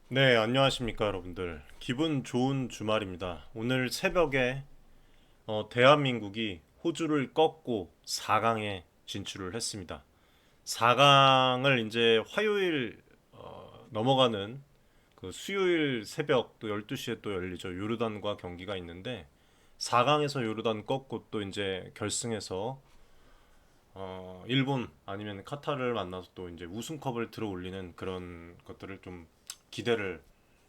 네, 안녕하십니까, 여러분들. 기분 좋은 주말입니다. 오늘 새벽에 대한민국이 호주를 꺾고 4강에 진출을 했습니다. 4강을 이제 화요일 넘어가는 그 수요일 새벽 또 12시에 또 열리죠. 요르단과 경기가 있는데 4강에서 요르단 꺾고 또 이제 결승에서 일본 아니면 카타르를 만나서 또 이제 우승컵을 들어 올리는 그런 것들을 좀 기대를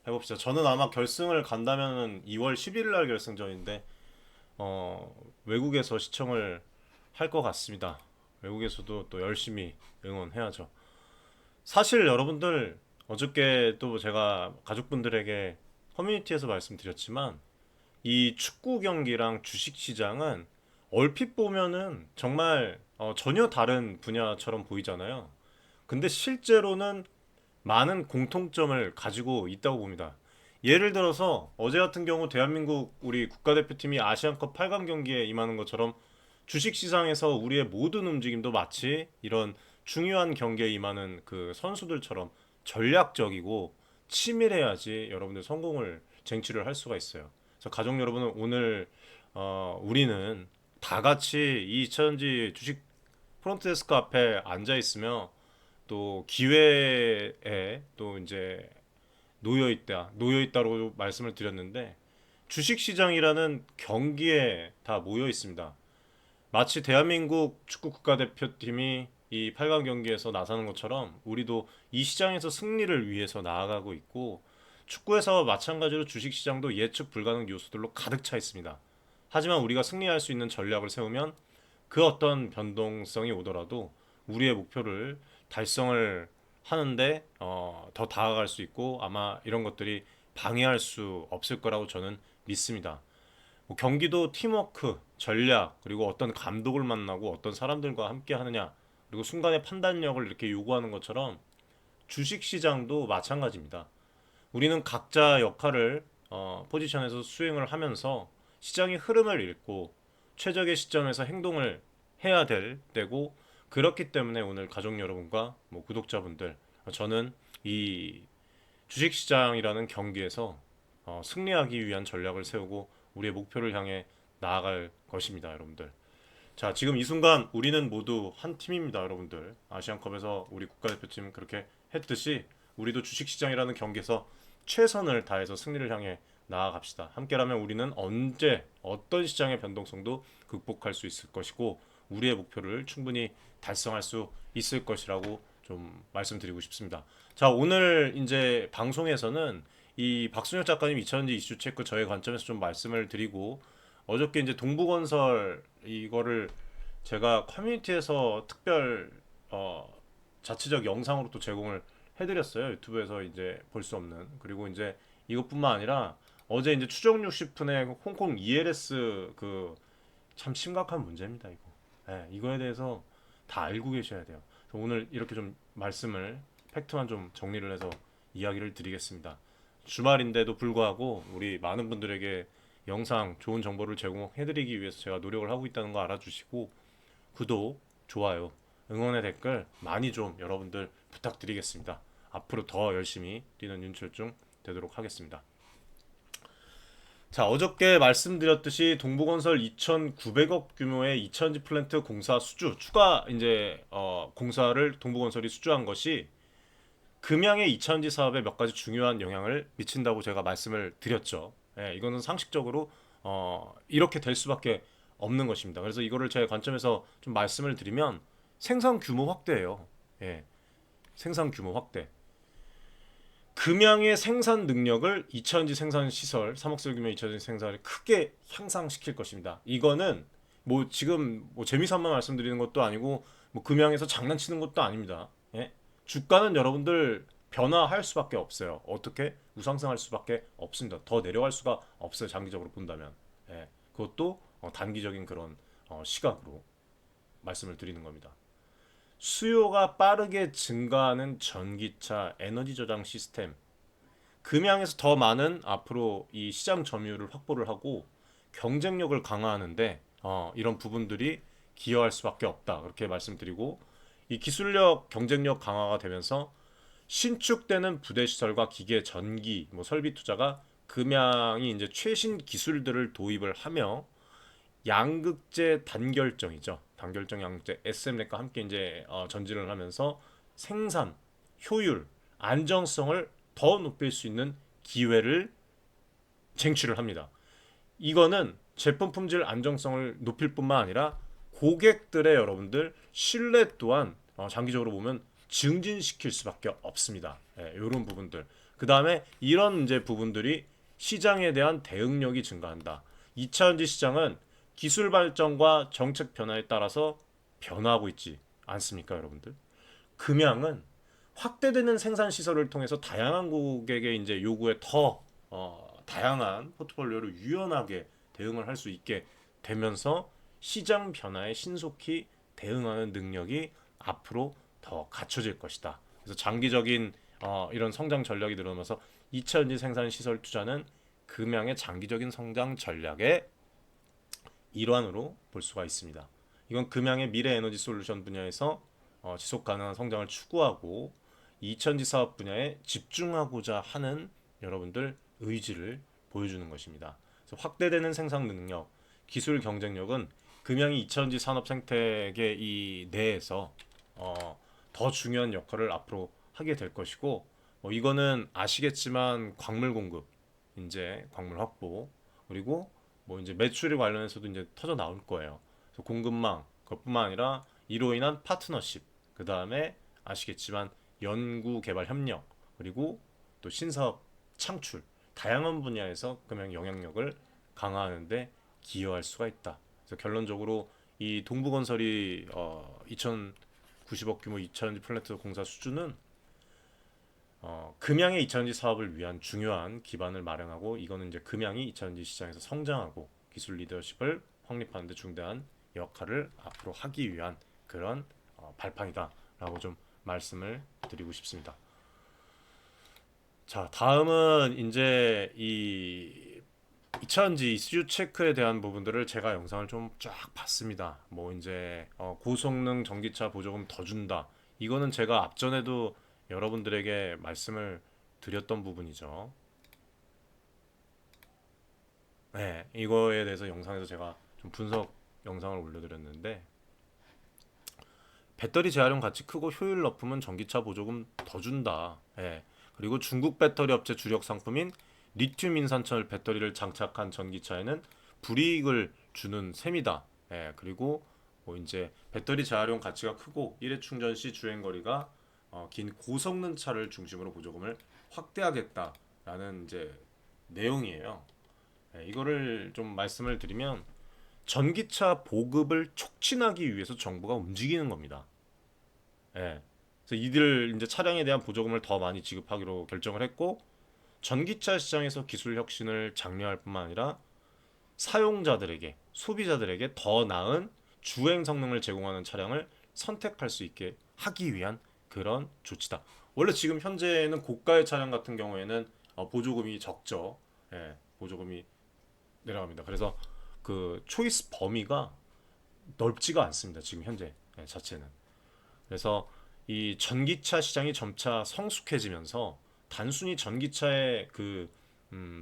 해봅시다. 저는 아마 결승을 간다면은 2월 11일 날 결승전인데 외국에서 시청을 할 것 같습니다. 외국에서도 또 열심히 응원해야죠. 사실 여러분들 어저께 또 제가 가족분들에게 커뮤니티에서 말씀드렸지만 이 축구 경기랑 주식 시장은 얼핏 보면은 정말 전혀 다른 분야처럼 보이잖아요. 근데 실제로는 많은 공통점을 가지고 있다고 봅니다. 예를 들어서 어제 같은 경우 대한민국 우리 국가대표팀이 아시안컵 8강 경기에 임하는 것처럼 주식시장에서 우리의 모든 움직임도 마치 이런 중요한 경기에 임하는 그 선수들처럼 전략적이고 치밀해야지 여러분들 성공을 쟁취를 할 수가 있어요. 그래서 가족 여러분은 오늘 우리는 다 같이 이 이천지 주식 프론트데스크 앞에 앉아 있으며 또 기회에 또 이제 놓여 있다고 말씀을 드렸는데 주식 시장이라는 경기에 다 모여 있습니다. 마치 대한민국 축구 국가대표팀이 이 8강 경기에서 나서는 것처럼 우리도 이 시장에서 승리를 위해서 나아가고 있고 축구에서 마찬가지로 주식 시장도 예측 불가능 요소들로 가득 차 있습니다. 하지만 우리가 승리할 수 있는 전략을 세우면 그 어떤 변동성이 오더라도 우리의 목표를 달성을 하는데 더 다가갈 수 있고 아마 이런 것들이 방해할 수 없을 거라고 저는 믿습니다. 뭐 경기도 팀워크, 전략, 그리고 어떤 감독을 만나고 어떤 사람들과 함께 하느냐, 그리고 순간의 판단력을 이렇게 요구하는 것처럼 주식 시장도 마찬가지입니다. 우리는 각자 역할을 포지션에서 수행을 하면서 시장의 흐름을 읽고 최적의 시점에서 행동을 해야 될 때고 그렇기 때문에 오늘 가족 여러분과 뭐 구독자분들 저는 이 주식시장이라는 경기에서 승리하기 위한 전략을 세우고 우리의 목표를 향해 나아갈 것입니다, 여러분들. 자, 지금 이 순간 우리는 모두 한 팀입니다, 여러분들. 아시안컵에서 우리 국가대표팀 그렇게 했듯이 우리도 주식시장이라는 경기에서 최선을 다해서 승리를 향해 나아갑시다. 함께라면 우리는 언제 어떤 시장의 변동성도 극복할 수 있을 것이고 우리의 목표를 충분히 달성할 수 있을 것이라고 좀 말씀드리고 싶습니다. 자, 오늘 이제 방송에서는 이 박순혁 작가님 2000지 이슈 체크 저의 관점에서 좀 말씀을 드리고 어저께 이제 동부건설 이거를 제가 커뮤니티에서 특별 어, 자체적 영상으로 또 제공을 해드렸어요. 유튜브에서 이제 볼 수 없는. 그리고 이제 이것뿐만 아니라 어제 이제 추정 60분의 홍콩 ELS 그 참 심각한 문제입니다. 이거. 네, 이거에 대해서 다 알고 계셔야 돼요. 그래서 오늘 이렇게 좀 말씀을 팩트만 좀 정리를 해서 이야기를 드리겠습니다. 주말인데도 불구하고 우리 많은 분들에게 영상 좋은 정보를 제공해드리기 위해서 제가 노력을 하고 있다는 거 알아주시고 구독, 좋아요, 응원의 댓글 많이 좀 여러분들 부탁드리겠습니다. 앞으로 더 열심히 뛰는 윤철중 되도록 하겠습니다. 자, 어저께 말씀드렸듯이 동부건설 2,900억 규모의 이천지 플랜트 공사 수주 추가 이제 공사를 동부건설이 수주한 것이 금양의 이천지 사업에 몇 가지 중요한 영향을 미친다고 제가 말씀을 드렸죠. 예, 이거는 상식적으로 이렇게 될 수밖에 없는 것입니다. 그래서 이거를 제 관점에서 좀 말씀을 드리면 생산 규모 확대예요. 예, 생산 규모 확대. 금양의 생산 능력을 이천지 생산 시설 3억 셀 규모 이천지 생산을 크게 향상시킬 것입니다. 이거는 뭐 지금 뭐 재미삼아 말씀드리는 것도 아니고 뭐 금양에서 장난치는 것도 아닙니다. 예? 주가는 여러분들 변화할 수밖에 없어요. 어떻게 우상승할 수밖에 없습니다. 더 내려갈 수가 없어요. 장기적으로 본다면. 예. 그것도 단기적인 그런 시각으로 말씀을 드리는 겁니다. 수요가 빠르게 증가하는 전기차 에너지 저장 시스템 금양에서 더 많은 앞으로 이 시장 점유율을 확보를 하고 경쟁력을 강화하는데 이런 부분들이 기여할 수밖에 없다 그렇게 말씀드리고 이 기술력 경쟁력 강화가 되면서 신축되는 부대 시설과 기계, 전기, 뭐 설비 투자가 금양이 이제 최신 기술들을 도입을 하며 양극재 단결정이죠. 단결정 양극재 SM넷과 함께 이제 전진을 하면서 생산, 효율, 안정성을 더 높일 수 있는 기회를 쟁취를 합니다. 이거는 제품 품질 안정성을 높일 뿐만 아니라 고객들의 여러분들 신뢰 또한 장기적으로 보면 증진시킬 수밖에 없습니다. 예, 이런 부분들. 그 다음에 이런 이제 부분들이 시장에 대한 대응력이 증가한다. 2차 전지 시장은 기술 발전과 정책 변화에 따라서 변화하고 있지 않습니까, 여러분들? 금양은 확대되는 생산 시설을 통해서 다양한 고객의 이제 요구에 더 다양한 포트폴리오를 유연하게 대응을 할 수 있게 되면서 시장 변화에 신속히 대응하는 능력이 앞으로 더 갖춰질 것이다. 그래서 장기적인 이런 성장 전략이 늘어나면서 2차전지 생산 시설 투자는 금양의 장기적인 성장 전략의 일환으로 볼 수가 있습니다. 이건 금양의 미래 에너지 솔루션 분야에서 지속 가능한 성장을 추구하고 2차전지 사업 분야에 집중하고자 하는 여러분들 의지를 보여주는 것입니다. 그래서 확대되는 생산 능력, 기술 경쟁력은 금양이 2차전지 산업 생태계 이 내에서 더 중요한 역할을 앞으로 하게 될 것이고 이거는 아시겠지만 광물 공급, 이제 광물 확보 그리고 뭐 이제 매출에 관련해서도 이제 터져 나올 거예요. 그래서 공급망 그것뿐만 아니라 이로 인한 파트너십, 그 다음에 아시겠지만 연구 개발 협력 그리고 또 신사업 창출 다양한 분야에서 금융 영향력을 강화하는데 기여할 수가 있다. 그래서 결론적으로 이 동부건설이 2,090억 규모 2차전지 플랜트 공사 수주는 금양의 2차전지 사업을 위한 중요한 기반을 마련하고 이거는 이제 금양이 2차전지 시장에서 성장하고 기술 리더십을 확립하는 데 중대한 역할을 앞으로 하기 위한 그런 발판이다라고 좀 말씀을 드리고 싶습니다. 자, 다음은 이제 이 2차전지 이슈 체크에 대한 부분들을 제가 영상을 좀 쫙 봤습니다. 뭐 이제 고성능 전기차 보조금 더 준다. 이거는 제가 앞전에도 여러분들에게 말씀을 드렸던 부분이죠. 네, 이거에 대해서 영상에서 제가 좀 분석 영상을 올려드렸는데 배터리 재활용 가치 크고 효율 높으면 전기차 보조금 더 준다. 예. 그리고 중국 배터리 업체 주력 상품인 리튬 인산철 배터리를 장착한 전기차에는 불이익을 주는 셈이다. 예. 그리고 뭐 이제 배터리 재활용 가치가 크고 일회 충전 시 주행 거리가 긴 고성능 차를 중심으로 보조금을 확대하겠다라는 이제 내용이에요. 예. 이거를 좀 말씀을 드리면 전기차 보급을 촉진하기 위해서 정부가 움직이는 겁니다. 예. 그래서 이들 이제 차량에 대한 보조금을 더 많이 지급하기로 결정을 했고 전기차 시장에서 기술 혁신을 장려할 뿐만 아니라 사용자들에게 소비자들에게 더 나은 주행 성능을 제공하는 차량을 선택할 수 있게 하기 위한 그런 조치다. 원래 지금 현재는 고가의 차량 같은 경우에는 보조금이 적죠. 예, 보조금이 내려갑니다. 그래서 그 초이스 범위가 넓지가 않습니다. 지금 현재 자체는. 그래서 이 전기차 시장이 점차 성숙해지면서 단순히 전기차의 그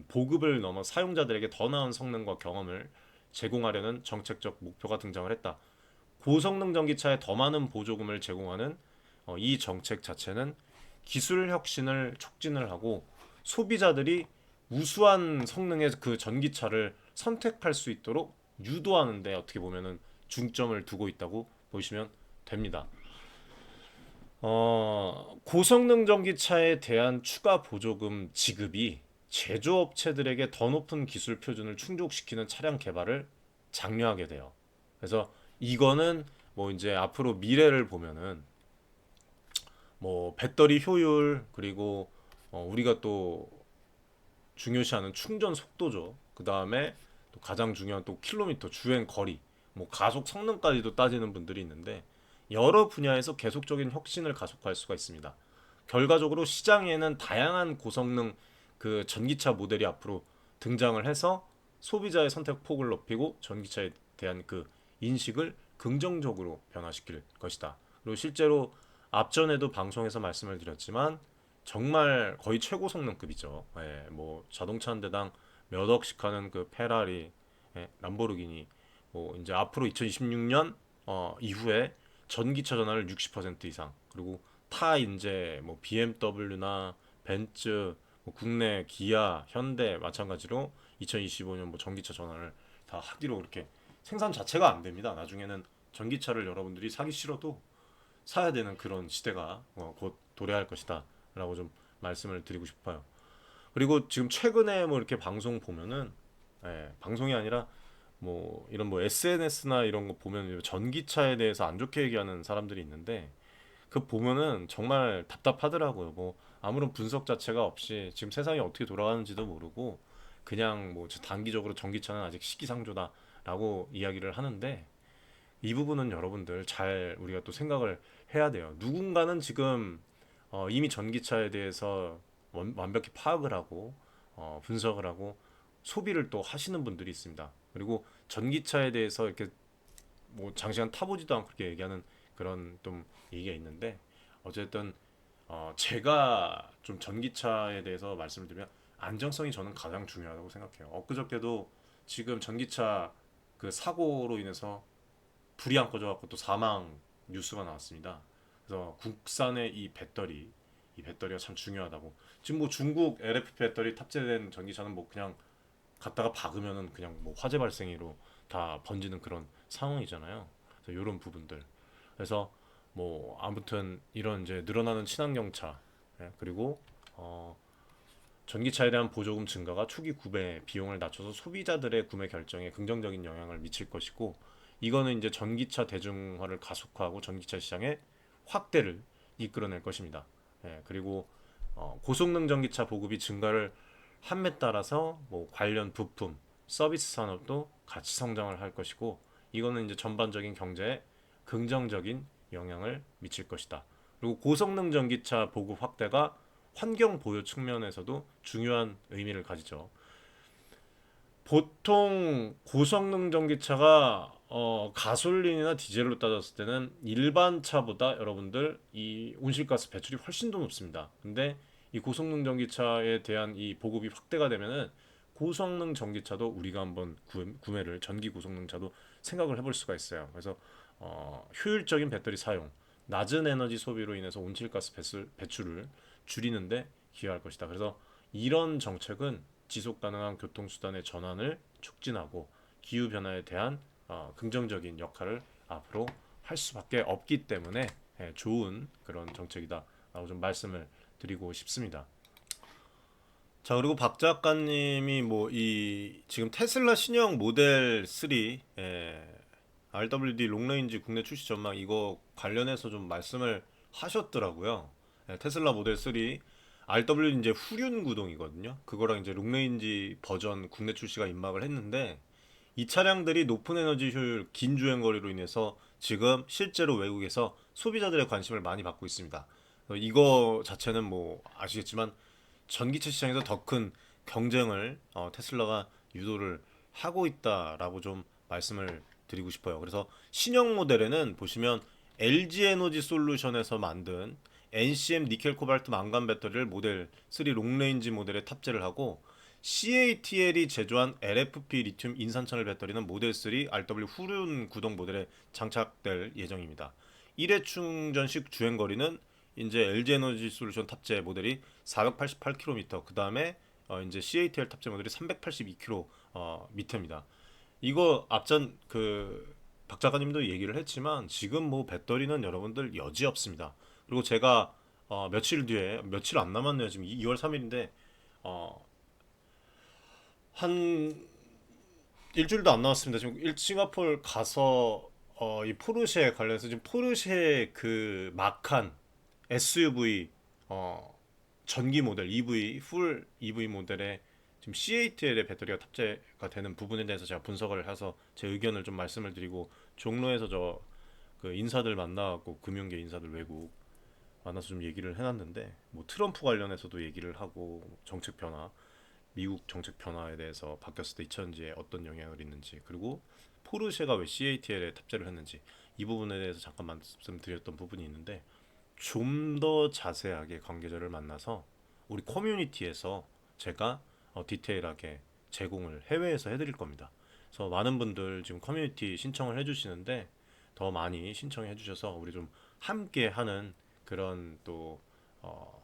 보급을 넘어 사용자들에게 더 나은 성능과 경험을 제공하려는 정책적 목표가 등장을 했다. 고성능 전기차에 더 많은 보조금을 제공하는 이 정책 자체는 기술 혁신을 촉진을 하고 소비자들이 우수한 성능의 그 전기차를 선택할 수 있도록 유도하는데 어떻게 보면은 중점을 두고 있다고 보시면 됩니다. 고성능 전기차에 대한 추가 보조금 지급이 제조업체들에게 더 높은 기술 표준을 충족시키는 차량 개발을 장려하게 돼요. 그래서 이거는 뭐 이제 앞으로 미래를 보면은 뭐 배터리 효율 그리고 우리가 또 중요시하는 충전 속도죠. 그 다음에 또 가장 중요한 또 킬로미터 주행 거리, 뭐 가속 성능까지도 따지는 분들이 있는데 여러 분야에서 계속적인 혁신을 가속할 수가 있습니다. 결과적으로 시장에는 다양한 고성능 그 전기차 모델이 앞으로 등장을 해서 소비자의 선택 폭을 높이고 전기차에 대한 그 인식을 긍정적으로 변화시킬 것이다. 그리고 실제로 앞전에도 방송에서 말씀을 드렸지만 정말 거의 최고 성능급이죠. 예, 뭐 자동차 한 대당 몇 억씩 하는 그 페라리, 예, 람보르기니, 뭐 이제 앞으로 2026년 이후에 전기차 전환을 60% 이상, 그리고 타 이제 뭐 BMW나 벤츠, 뭐 국내 기아, 현대 마찬가지로 2025년 뭐 전기차 전환을 다 하기로 이렇게 생산 자체가 안 됩니다. 나중에는 전기차를 여러분들이 사기 싫어도 사야 되는 그런 시대가 곧 도래할 것이다라고 좀 말씀을 드리고 싶어요. 그리고 지금 최근에 뭐 이렇게 방송 보면은, 예, 방송이 아니라 뭐 이런 뭐 SNS나 이런 거 보면 전기차에 대해서 안 좋게 얘기하는 사람들이 있는데, 그 보면은 정말 답답하더라고요. 뭐 아무런 분석 자체가 없이 지금 세상이 어떻게 돌아가는지도 모르고 그냥 뭐 단기적으로 전기차는 아직 시기상조다라고 이야기를 하는데, 이 부분은 여러분들 잘 우리가 또 생각을 해야 돼요. 누군가는 지금 이미 전기차에 대해서 완벽히 파악을 하고 분석을 하고 소비를 또 하시는 분들이 있습니다. 그리고 전기차에 대해서 이렇게 뭐 장시간 타보지도 않고 그렇게 얘기하는 그런 좀 얘기가 있는데, 어쨌든 제가 좀 전기차에 대해서 말씀을 드리면 안정성이 저는 가장 중요하다고 생각해요. 엊그저께도 지금 전기차 그 사고로 인해서 불이 안 꺼져갖고 또 사망 뉴스가 나왔습니다. 그래서 국산의 이 배터리가 참 중요하다고. 지금 뭐 중국 LFP 배터리 탑재된 전기차는 뭐 그냥 갖다가 박으면은 그냥 뭐 화재 발생으로 다 번지는 그런 상황이잖아요. 그래서 이런 부분들. 그래서 뭐 아무튼 이런 이제 늘어나는 친환경차, 예, 그리고 어 전기차에 대한 보조금 증가가 초기 구매 비용을 낮춰서 소비자들의 구매 결정에 긍정적인 영향을 미칠 것이고, 이거는 이제 전기차 대중화를 가속화하고 전기차 시장의 확대를 이끌어낼 것입니다. 예, 그리고 고성능 전기차 보급이 증가를 함에 따라서 뭐 관련 부품, 서비스 산업도 같이 성장을 할 것이고, 이거는 이제 전반적인 경제에 긍정적인 영향을 미칠 것이다. 그리고 고성능 전기차 보급 확대가 환경 보호 측면에서도 중요한 의미를 가지죠. 보통 고성능 전기차가 가솔린이나 디젤로 따졌을 때는 일반 차보다 여러분들 이 온실가스 배출이 훨씬 더 높습니다. 근데 이 고성능 전기차에 대한 이 보급이 확대가 되면은 고성능 전기차도 우리가 한번 구매를 전기 고성능차도 생각을 해볼 수가 있어요. 그래서 효율적인 배터리 사용, 낮은 에너지 소비로 인해서 온실가스 배출을 줄이는데 기여할 것이다. 그래서 이런 정책은 지속 가능한 교통수단의 전환을 촉진하고 기후 변화에 대한 긍정적인 역할을 앞으로 할 수밖에 없기 때문에, 예, 좋은 그런 정책이다라고 좀 말씀을 드리고 싶습니다. 자, 그리고 박 작가님이 뭐 이 지금 테슬라 신형 모델 3, RWD 롱레인지 국내 출시 전망 이거 관련해서 좀 말씀을 하셨더라고요. 예, 테슬라 모델 3 RW 이제 후륜 구동이거든요. 그거랑 이제 롱레인지 버전 국내 출시가 임박을 했는데, 이 차량들이 높은 에너지 효율, 긴 주행 거리로 인해서 지금 실제로 외국에서 소비자들의 관심을 많이 받고 있습니다. 이거 자체는 뭐 아시겠지만 전기차 시장에서 더 큰 경쟁을 테슬라가 유도를 하고 있다라고 좀 말씀을 드리고 싶어요. 그래서 신형 모델에는 보시면 LG 에너지 솔루션에서 만든 NCM 니켈 코발트 망간 배터리를 모델 3 롱레인지 모델에 탑재를 하고, CATL이 제조한 LFP 리튬 인산철 배터리는 모델 3 RW 후륜 구동 모델에 장착될 예정입니다. 1회 충전식 주행 거리는 이제 LG 에너지 솔루션 탑재 모델이 488km, 그 다음에 이제 CATL 탑재 모델이 382km 미터입니다. 이거 앞전 그 박 작가님도 얘기를 했지만 지금 뭐 배터리는 여러분들 여지 없습니다. 그리고 제가 며칠 뒤에, 며칠 안 남았네요. 지금 2월 3일인데 한 일주일도 안 남았습니다. 지금 싱가포르 가서 이 포르쉐 관련해서 지금 포르쉐 그 마칸 SUV 전기 모델 EV 풀 EV 모델에 지금 CATL의 배터리가 탑재가 되는 부분에 대해서 제가 분석을 해서 제 의견을 좀 말씀을 드리고, 종로에서 저 그 인사들 만나고 금융계 인사들 외국 만나서 좀 얘기를 해놨는데, 뭐 트럼프 관련해서도 얘기를 하고 정책 변화, 미국 정책 변화에 대해서 바뀌었을 때 2000년지에 어떤 영향을 있는지, 그리고 포르쉐가 왜 CATL에 탑재를 했는지 이 부분에 대해서 잠깐 말씀드렸던 부분이 있는데, 좀 더 자세하게 관계자를 만나서 우리 커뮤니티에서 제가 디테일하게 제공을 해외에서 해드릴 겁니다. 그래서 많은 분들 지금 커뮤니티 신청을 해주시는데 더 많이 신청해 주셔서 우리 좀 함께 하는 그런 또 어,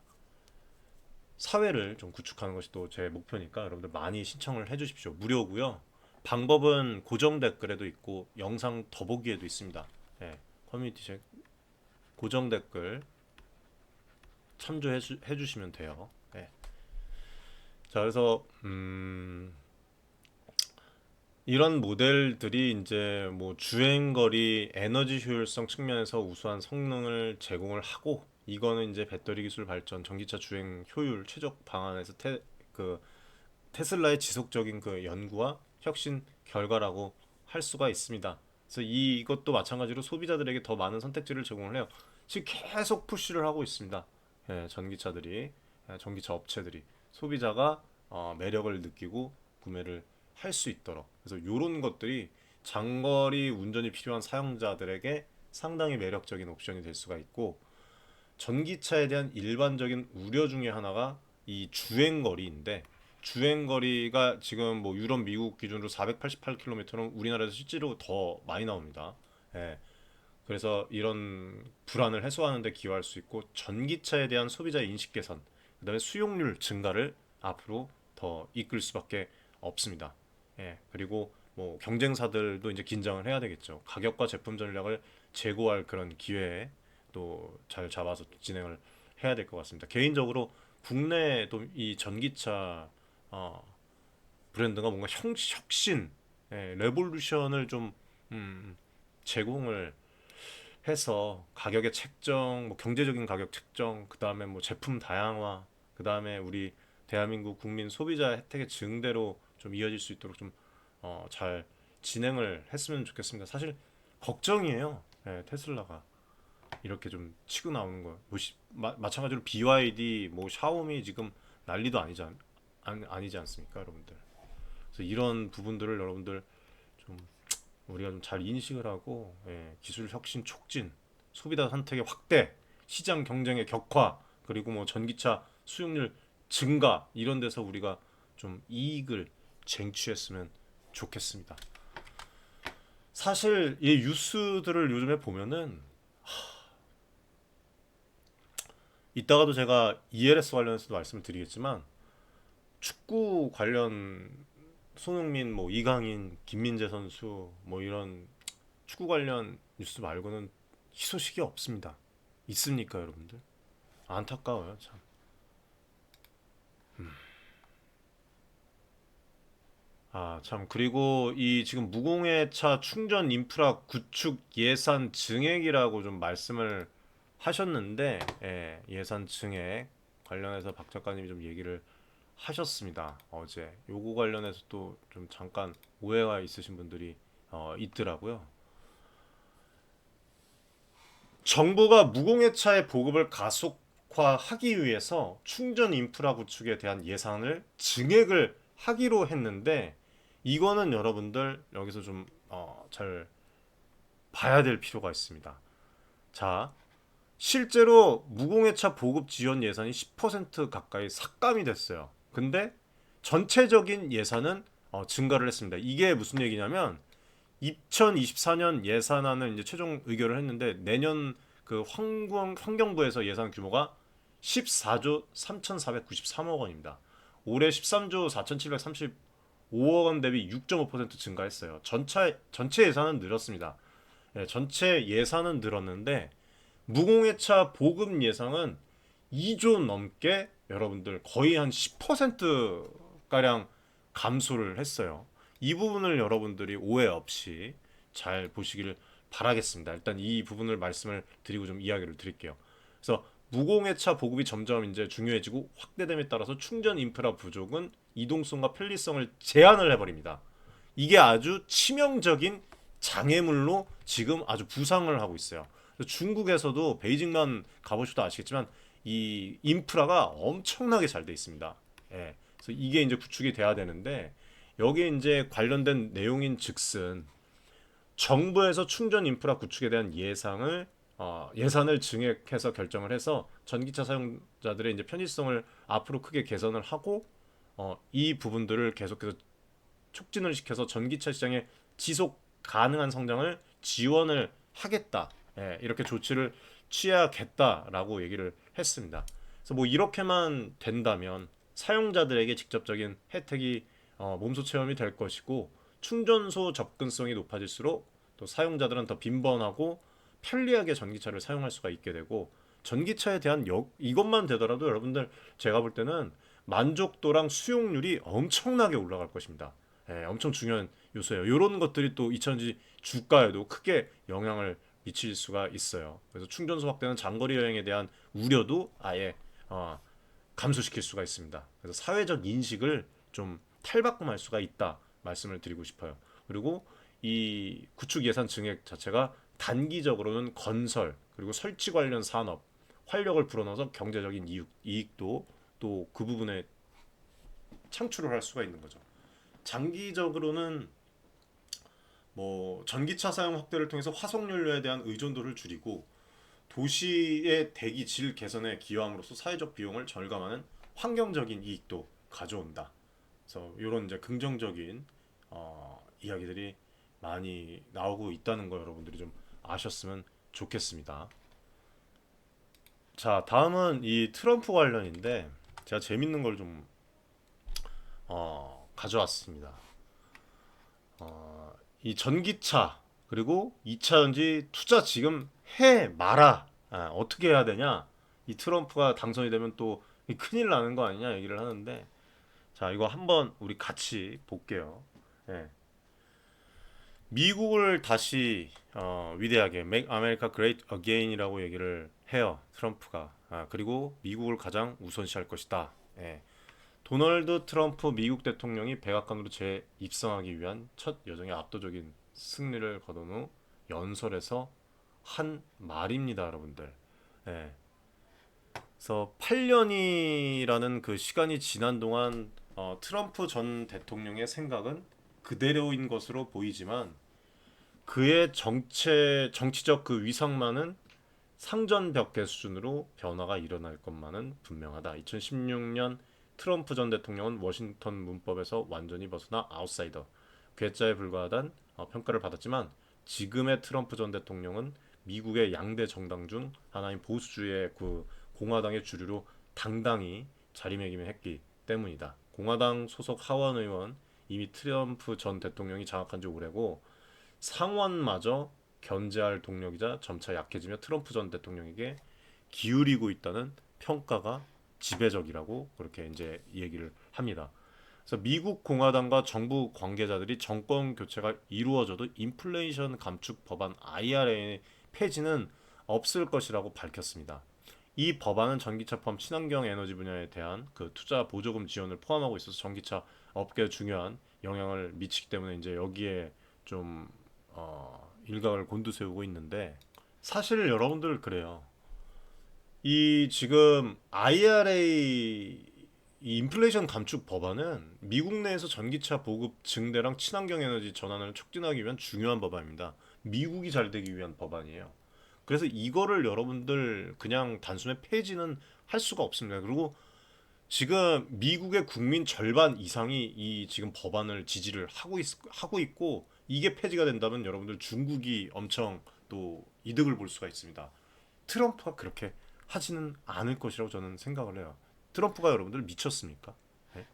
사회를 좀 구축하는 것이 또 제 목표니까 여러분들 많이 신청을 해 주십시오. 무료고요. 방법은 고정 댓글에도 있고 영상 더보기에도 있습니다. 예, 커뮤니티 고정 댓글 참조해 주시면 돼요. 예. 자, 그래서 이런 모델들이 이제 뭐 주행거리, 에너지 효율성 측면에서 우수한 성능을 제공을 하고 이거는 이제 배터리 기술 발전, 전기차 주행 효율 최적 방안에서 그 테슬라의 지속적인 그 연구와 혁신 결과라고 할 수가 있습니다. 그래서 이것도 마찬가지로 소비자들에게 더 많은 선택지를 제공을 해요. 지금 계속 푸시를 하고 있습니다. 예, 전기차들이, 전기차 업체들이 소비자가 매력을 느끼고 구매를 할 수 있도록. 그래서 이런 것들이 장거리 운전이 필요한 사용자들에게 상당히 매력적인 옵션이 될 수가 있고 전기차에 대한 일반적인 우려 중에 하나가 이 주행거리인데 주행거리가 지금 뭐 유럽, 미국 기준으로 488km는 우리나라에서 실제로 더 많이 나옵니다. 예. 그래서 이런 불안을 해소하는 데 기여할 수 있고 전기차에 대한 소비자 인식 개선, 그다음에 수용률 증가를 앞으로 더 이끌 수밖에 없습니다. 예. 그리고 뭐 경쟁사들도 이제 긴장을 해야 되겠죠. 가격과 제품 전략을 제고할 그런 기회에 또 잘 잡아서 진행을 해야 될 것 같습니다. 개인적으로 국내에도 이 전기차 브랜드가 뭔가 혁신, 레볼루션을 좀 제공을 해서 가격의 책정, 뭐 경제적인 가격 책정, 그 다음에 뭐 제품 다양화, 그 다음에 우리 대한민국 국민 소비자 혜택의 증대로 좀 이어질 수 있도록 좀 잘 진행을 했으면 좋겠습니다. 사실 걱정이에요. 테슬라가 이렇게 좀 치고 나오는 거. 뭐 마찬가지로 BYD, 뭐 샤오미 지금 난리도 아니지 않습니까, 여러분들? 그래서 이런 부분들을 여러분들 좀 우리가 좀 잘 인식을 하고 기술 혁신 촉진, 소비자 선택의 확대, 시장 경쟁의 격화, 그리고 뭐 전기차 수용률 증가 이런 데서 우리가 좀 이익을 쟁취했으면 좋겠습니다. 사실 이 뉴스들을 요즘에 보면은 이따가도 제가 ELS 관련해서도 말씀을 드리겠지만 축구 관련 손흥민, 뭐 이강인, 김민재 선수 뭐 이런 축구 관련 뉴스 말고는 희소식이 없습니다. 있습니까, 여러분들? 안타까워요, 참. 참. 그리고 이 지금 무공해차 충전 인프라 구축 예산 증액이라고 좀 말씀을 하셨는데, 예산 증액 관련해서 박 작가님이 좀 얘기를 하셨습니다. 어제. 요거 관련해서 또 좀 잠깐 오해가 있으신 분들이 있더라고요. 정부가 무공해차의 보급을 가속화하기 위해서 충전 인프라 구축에 대한 예산을 증액을 하기로 했는데 이거는 여러분들 여기서 좀 잘 봐야 될 필요가 있습니다. 자, 실제로 무공해차 보급 지원 예산이 10% 가까이 삭감이 됐어요. 근데 전체적인 예산은 증가를 했습니다. 이게 무슨 얘기냐면 2024년 예산안을 이제 최종 의결을 했는데 내년 그 환경부에서 예산 규모가 14조 3,493억 원입니다. 올해 13조 4,735억 원 대비 6.5% 증가했어요. 전체 예산은 늘었습니다. 전체 예산은 늘었는데 무공해차 보급 예상은 2조 넘게 여러분들 거의 한 10% 가량 감소를 했어요. 이 부분을 여러분들이 오해 없이 잘 보시기를 바라겠습니다. 일단 이 부분을 말씀을 드리고 좀 이야기를 드릴게요. 그래서 무공해차 보급이 점점 이제 중요해지고 확대됨에 따라서 충전 인프라 부족은 이동성과 편리성을 제한을 해버립니다. 이게 아주 치명적인 장애물로 지금 아주 부상을 하고 있어요. 중국에서도 베이징만 가보셔도 아시겠지만 이 인프라가 엄청나게 잘 돼 있습니다. 그래서 이게 이제 구축이 돼야 되는데 여기에 이제 관련된 내용인 즉슨 정부에서 충전 인프라 구축에 대한 예상을 예산을 증액해서 결정을 해서 전기차 사용자들의 이제 편의성을 앞으로 크게 개선을 하고 이 부분들을 계속해서 촉진을 시켜서 전기차 시장의 지속 가능한 성장을 지원을 하겠다. 예, 이렇게 조치를 취하겠다라고 얘기를 했습니다. 그래서 뭐 이렇게만 된다면 사용자들에게 직접적인 혜택이 몸소 체험이 될 것이고 충전소 접근성이 높아질수록 또 사용자들은 더 빈번하고 편리하게 전기차를 사용할 수가 있게 되고 전기차에 대한 이것만 되더라도 여러분들 제가 볼 때는 만족도랑 수용률이 엄청나게 올라갈 것입니다. 예, 엄청 중요한 요소예요. 이런 것들이 또 2000년지 주가에도 크게 영향을 미칠 수가 있어요. 그래서 충전소 확대는 장거리 여행에 대한 우려도 아예 어, 감소시킬 수가 있습니다. 그래서 사회적 인식을 좀 탈바꿈할 수가 있다 말씀을 드리고 싶어요. 그리고 이 구축 예산 증액 자체가 단기적으로는 건설 그리고 설치 관련 산업 활력을 불어넣어서 경제적인 이익도 또 그 부분에 창출을 할 수가 있는 거죠. 장기적으로는 뭐 전기차 사용 확대를 통해서 화석연료에 대한 의존도를 줄이고 도시의 대기 질 개선에 기여함으로써 사회적 비용을 절감하는 환경적인 이익도 가져온다. 그래서 이런 이제 긍정적인 이야기들이 많이 나오고 있다는 거 여러분들이 좀 아셨으면 좋겠습니다. 자, 다음은 이 트럼프 관련인데 제가 재밌는 걸 좀 가져왔습니다. 이 전기차 그리고 2차 전지 투자 지금 해 마라. 어떻게 해야 되냐? 이 트럼프가 당선이 되면 또 큰일 나는 거 아니냐 얘기를 하는데 자 이거 한번 우리 같이 볼게요. 예. 미국을 다시 위대하게 Make America Great Again이라고 얘기를 해요. 트럼프가. 그리고 미국을 가장 우선시할 것이다. 예. 도널드 트럼프 미국 대통령이 백악관으로 재입성하기 위한 첫 여정의 압도적인 승리를 거둔 후 연설에서 한 말입니다, 여러분들. 예. 그래서 8년이라는 그 시간이 지난 동안 트럼프 전 대통령의 생각은 그대로인 것으로 보이지만 그의 정치적 그 위상만은 상전벽계 수준으로 변화가 일어날 것만은 분명하다. 2016년 트럼프 전 대통령은 워싱턴 문법에서 완전히 벗어나 아웃사이더, 괴짜에 불과하다는 평가를 받았지만 지금의 트럼프 전 대통령은 미국의 양대 정당 중 하나인 보수주의 그 공화당의 주류로 당당히 자리매김했기 때문이다. 공화당 소속 하원 의원 이미 트럼프 전 대통령이 장악한 지 오래고 상원마저 견제할 동력이자 점차 약해지며 트럼프 전 대통령에게 기울이고 있다는 평가가 지배적이라고 그렇게 이제 얘기를 합니다. 그래서 미국 공화당과 정부 관계자들이 정권 교체가 이루어져도 인플레이션 감축 법안 IRA 폐지는 없을 것이라고 밝혔습니다. 이 법안은 전기차 포함 친환경 에너지 분야에 대한 그 투자 보조금 지원을 포함하고 있어서 전기차 업계에 중요한 영향을 미치기 때문에 이제 여기에 좀 일각을 곤두세우고 있는데 사실 여러분들 그래요. 이 지금 IRA 이 인플레이션 감축 법안은 미국 내에서 전기차 보급 증대랑 친환경 에너지 전환을 촉진하기 위한 중요한 법안입니다. 미국이 잘 되기 위한 법안이에요. 그래서 이거를 여러분들 그냥 단순히 폐지는 할 수가 없습니다. 그리고 지금 미국의 국민 절반 이상이 이 지금 법안을 지지를 하고 있고 이게 폐지가 된다면 여러분들 중국이 엄청 또 이득을 볼 수가 있습니다. 트럼프가 그렇게 하지는 않을 것이라고 저는 생각을 해요. 트럼프가 여러분들 미쳤습니까? 네?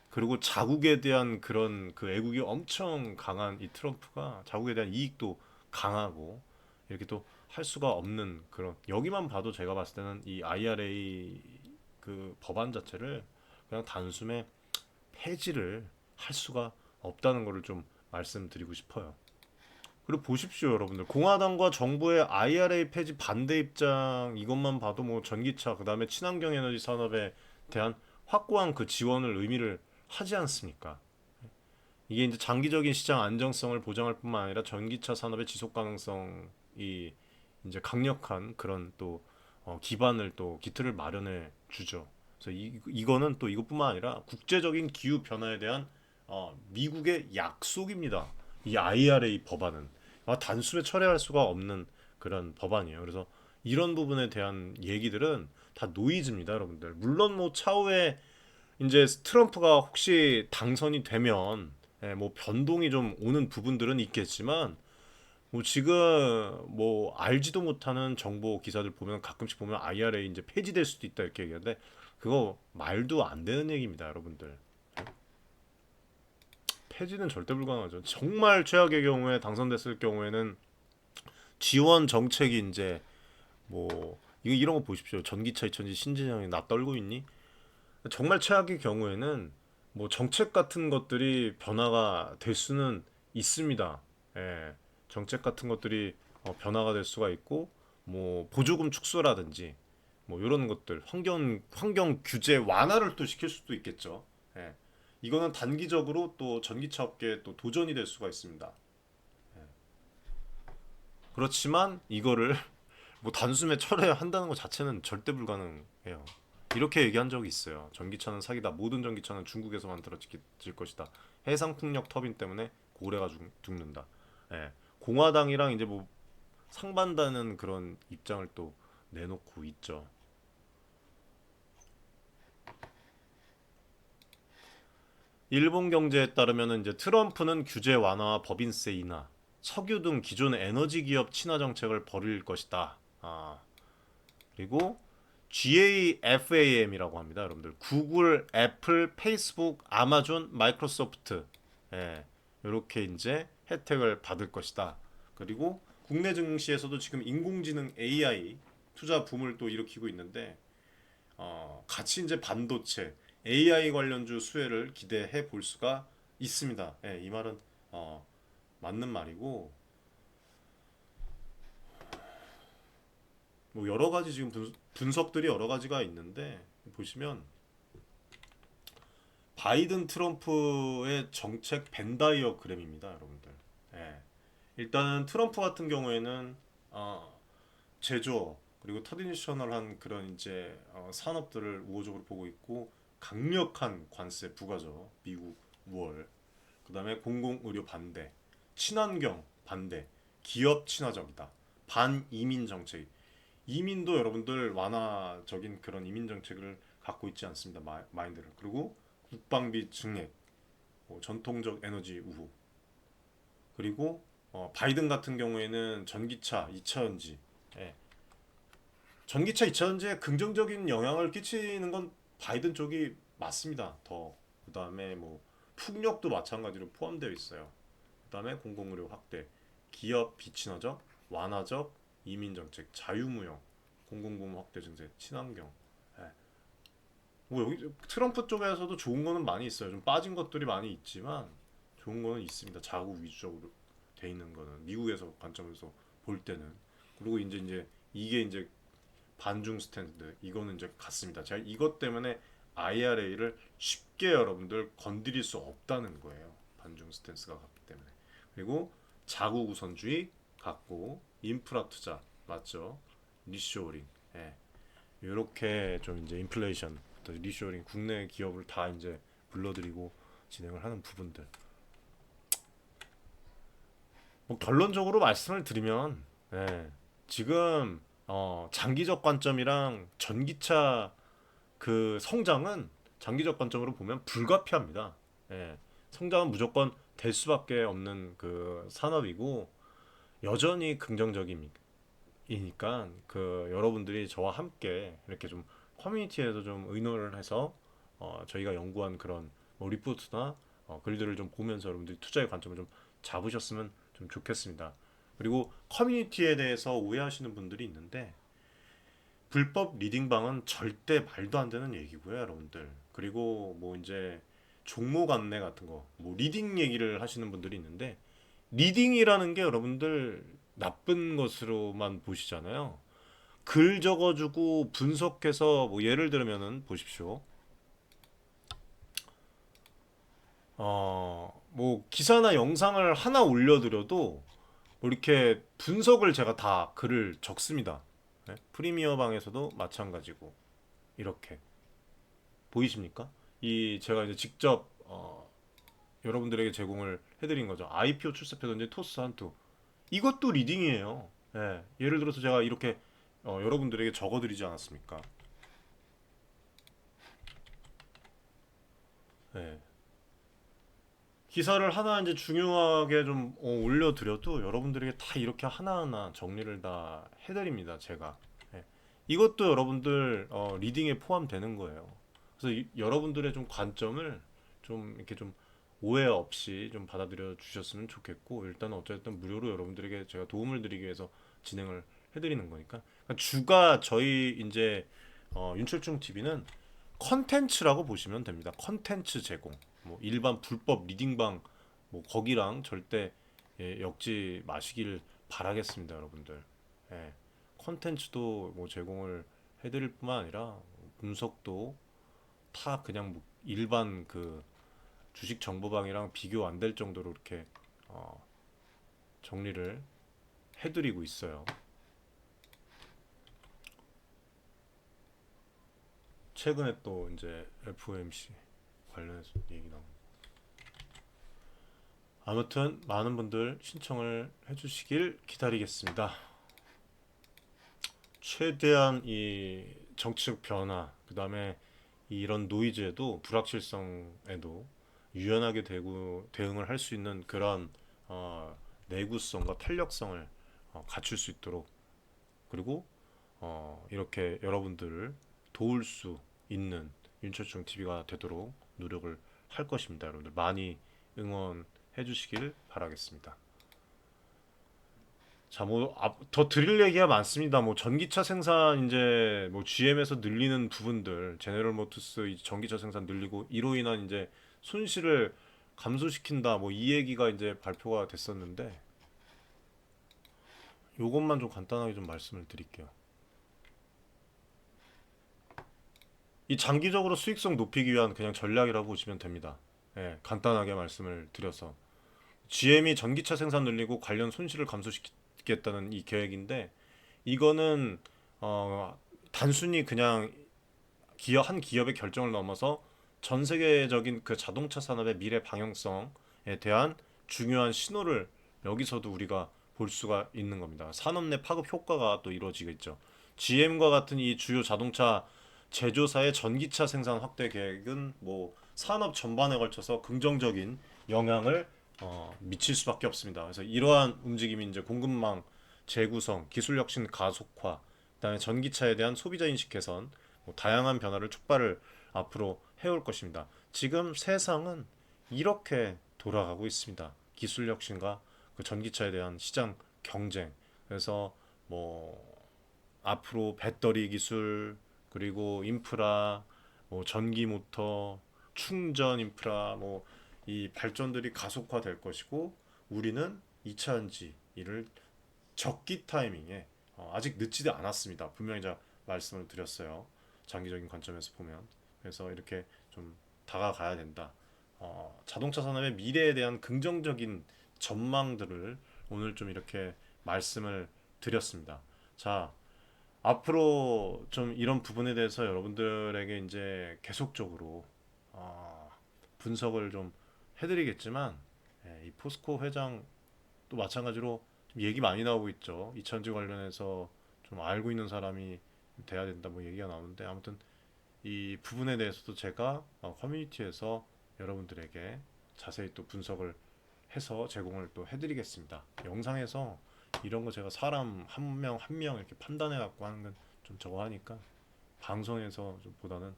그리고 자국에 대한 그런 그 애국이 엄청 강한 이 트럼프가 자국에 대한 이익도 강하고 이렇게 또 할 수가 없는 그런 여기만 봐도 제가 봤을 때는 이 IRA 그 법안 자체를 그냥 단숨에 폐지를 할 수가 없다는 것을 좀 말씀드리고 싶어요. 그리고 보십시오, 여러분들. 공화당과 정부의 IRA 폐지 반대 입장 이것만 봐도 뭐 전기차 그다음에 친환경 에너지 산업에 대한 확고한 그 지원을 의미를 하지 않습니까? 이게 이제 장기적인 시장 안정성을 보장할 뿐만 아니라 전기차 산업의 지속 가능성이 이제 강력한 그런 또 기반을 또 기틀을 마련해 주죠. 그래서 이거는 또 이것뿐만 아니라 국제적인 기후 변화에 대한 미국의 약속입니다. 이 IRA 법안은 단숨에 철회할 수가 없는 그런 법안이에요. 그래서 이런 부분에 대한 얘기들은 다 노이즈입니다, 여러분들. 물론 뭐 차후에 이제 트럼프가 혹시 당선이 되면 뭐 변동이 좀 오는 부분들은 있겠지만 뭐 지금 뭐 알지도 못하는 정보 기사들 보면 가끔씩 보면 IRA 이제 폐지될 수도 있다 이렇게 얘기하는데 그거 말도 안 되는 얘기입니다, 여러분들. 폐지는 절대 불가능하죠. 정말 최악의 경우에 당선됐을 경우에는 지원 정책이 이제 뭐 이거 이런 거 보십시오. 전기차 2000지 신진영이 나 떨고 있니? 정말 최악의 경우에는 뭐 정책 같은 것들이 변화가 될 수는 있습니다. 예, 정책 같은 것들이 변화가 될 수가 있고 뭐 보조금 축소라든지 뭐 이런 것들 환경 규제 완화를 또 시킬 수도 있겠죠. 예, 이거는 단기적으로 또 전기차 업계에 또 도전이 될 수가 있습니다. 그렇지만 이거를 뭐 단숨에 철회한다는 것 자체는 절대 불가능해요. 이렇게 얘기한 적이 있어요. 전기차는 사기다. 모든 전기차는 중국에서 만들어질 것이다. 해상풍력 터빈 때문에 고래가 죽는다. 예. 공화당이랑 이제 뭐 상반다는 그런 입장을 또 내놓고 있죠. 일본 경제에 따르면 이제 트럼프는 규제 완화와 법인세 인하, 석유 등 기존 에너지 기업 친화 정책을 벌일 것이다. 그리고 GAFAM이라고 합니다, 여러분들. 구글, 애플, 페이스북, 아마존, 마이크로소프트, 예, 이렇게 이제 혜택을 받을 것이다. 그리고 국내 증시에서도 지금 인공지능 AI 투자 붐을 또 일으키고 있는데 같이 이제 반도체, AI 관련주 수혜를 기대해 볼 수가 있습니다. 예, 이 말은 맞는 말이고 뭐 여러 가지 지금 분석들이 여러 가지가 있는데 보시면 바이든 트럼프의 정책 벤 다이어그램입니다, 여러분들. 예. 일단은 트럼프 같은 경우에는 제조업 그리고 트디셔널한 그런 이제 산업들을 우호적으로 보고 있고 강력한 관세 부과죠. 미국 우월. 그다음에 공공의료 반대, 친환경 반대, 기업 친화적이다. 반이민 정책. 이민도 여러분들 완화적인 그런 이민 정책을 갖고 있지 않습니다. 마인드를. 그리고 국방비 증액, 뭐 전통적 에너지 우호. 그리고 바이든 같은 경우에는 전기차 2차전지, 예. 전기차 2차전지에 긍정적인 영향을 끼치는 건 바이든 쪽이 맞습니다. 더 그다음에 뭐 풍력도 마찬가지로 포함되어 있어요. 그다음에 공공의료 확대, 기업 비친화적, 완화적, 이민 정책, 자유무역, 공공부문 확대 증세, 친환경. 예. 뭐 여기 트럼프 쪽에서도 좋은 거는 많이 있어요. 좀 빠진 것들이 많이 있지만 좋은 거는 있습니다. 자국 위주적으로 돼 있는 거는 미국에서 관점에서 볼 때는 그리고 이제 이게 이제 반중 스탠드 이거는 이제 같습니다. 제가 이것 때문에 IRA를 쉽게 여러분들 건드릴 수 없다는 거예요. 반중 스탠스가 같기 때문에. 그리고 자국 우선주의 갖고 인프라 투자 맞죠? 리쇼링. 예. 이렇게 좀 이제 인플레이션, 리쇼링 국내 기업을 다 이제 불러들이고 진행을 하는 부분들. 뭐 결론적으로 말씀을 드리면 예, 지금 장기적 관점이랑 전기차 그 성장은 장기적 관점으로 보면 불가피합니다. 예, 성장은 무조건 될 수밖에 없는 그 산업이고 여전히 긍정적이니까 그 여러분들이 저와 함께 이렇게 좀 커뮤니티에서 좀 의논을 해서 저희가 연구한 그런 뭐 리포트나 글들을 좀 보면서 여러분들이 투자의 관점을 좀 잡으셨으면 좀 좋겠습니다. 그리고 커뮤니티에 대해서 오해하시는 분들이 있는데 불법 리딩방은 절대 말도 안 되는 얘기고요, 여러분들. 그리고 뭐 이제 종목 안내 같은 거, 뭐 리딩 얘기를 하시는 분들이 있는데 리딩이라는 게 여러분들 나쁜 것으로만 보시잖아요. 글 적어주고 분석해서 뭐 예를 들면은 보십시오. 뭐 기사나 영상을 하나 올려드려도 뭐 이렇게 분석을 제가 다 글을 적습니다. 네? 프리미어 방에서도 마찬가지고 이렇게 보이십니까? 이 제가 이제 직접 여러분들에게 제공을 해드린 거죠. IPO 출세표던지 토스 한투 이것도 리딩이에요. 예, 예를 들어서 제가 이렇게 여러분들에게 적어드리지 않았습니까? 예. 기사를 하나 이제 중요하게 좀 올려드려도 여러분들에게 다 이렇게 하나하나 정리를 다 해드립니다. 제가. 예. 이것도 여러분들 리딩에 포함되는 거예요. 그래서 여러분들의 좀 관점을 좀 이렇게 좀 오해 없이 좀 받아들여 주셨으면 좋겠고, 일단 어쨌든 무료로 여러분들에게 제가 도움을 드리기 위해서 진행을 해드리는 거니까. 그러니까 주가 저희 이제 윤철중 TV는 컨텐츠라고 보시면 됩니다. 컨텐츠 제공. 뭐 일반 불법 리딩방 뭐 거기랑 절대 엮지 마시길 바라겠습니다, 여러분들. 예. 컨텐츠도 뭐 제공을 해드릴 뿐만 아니라 분석도 다 그냥 뭐 일반 그 주식 정보방이랑 비교 안 될 정도로 이렇게 어, 정리를 해드리고 있어요. 최근에 또 이제 FOMC 관련해서 얘기 나오고. 아무튼 많은 분들 신청을 해주시길 기다리겠습니다. 최대한 이 정치적 변화, 그 다음에 이런 노이즈에도 불확실성에도 유연하게 대응을 할 수 있는 그런 내구성과 탄력성을 갖출 수 있도록, 그리고 이렇게 여러분들을 도울 수 있는 윤철중 TV가 되도록 노력을 할 것입니다. 여러분들 많이 응원해 주시길 바라겠습니다. 자, 뭐 더 드릴 얘기가 많습니다. 뭐 전기차 생산 이제 뭐 GM에서 늘리는 부분들, 제네럴 모터스 전기차 생산 늘리고 이로 인한 이제 손실을 감소시킨다. 뭐 이 얘기가 이제 발표가 됐었는데 요것만 좀 간단하게 좀 말씀을 드릴게요. 이 장기적으로 수익성 높이기 위한 그냥 전략이라고 보시면 됩니다. 예, 간단하게 말씀을 드려서 GM이 전기차 생산 늘리고 관련 손실을 감소시키겠다는 이 계획인데, 이거는 단순히 그냥 한 기업의 결정을 넘어서 전 세계적인 그 자동차 산업의 미래 방향성에 대한 중요한 신호를 여기서도 우리가 볼 수가 있는 겁니다. 산업 내 파급 효과가 또 이루어지겠죠. GM과 같은 이 주요 자동차 제조사의 전기차 생산 확대 계획은 뭐 산업 전반에 걸쳐서 긍정적인 영향을 미칠 수밖에 없습니다. 그래서 이러한 움직임이 이제 공급망 재구성, 기술 혁신 가속화, 그다음에 전기차에 대한 소비자 인식 개선, 뭐 다양한 변화를 촉발을 앞으로 해올 것입니다. 지금 세상은 이렇게 돌아가고 있습니다. 기술 혁신과 그 전기차에 대한 시장 경쟁. 그래서 뭐 앞으로 배터리 기술, 그리고 인프라, 뭐 전기 모터, 충전 인프라, 뭐 이 발전들이 가속화될 것이고, 우리는 2차 전지 이를 적기 타이밍에 아직 늦지도 않았습니다. 분명히 제가 말씀을 드렸어요. 장기적인 관점에서 보면. 그래서 이렇게 좀 다가가야 된다. 자동차 산업의 미래에 대한 긍정적인 전망들을 오늘 좀 이렇게 말씀을 드렸습니다. 자, 앞으로 좀 이런 부분에 대해서 여러분들에게 이제 계속적으로 분석을 좀 해드리겠지만, 이 포스코 회장 또 마찬가지로 좀 얘기 많이 나오고 있죠. 이차전지 관련해서 좀 알고 있는 사람이 돼야 된다 뭐 얘기가 나오는데, 아무튼 이 부분에 대해서도 제가 커뮤니티에서 여러분들에게 자세히 또 분석을 해서 제공을 또 해드리겠습니다. 영상에서 이런 거 제가 사람 한 명 한 명 이렇게 판단해 갖고 하는 건 좀 저거 하니까, 방송에서 좀 보다는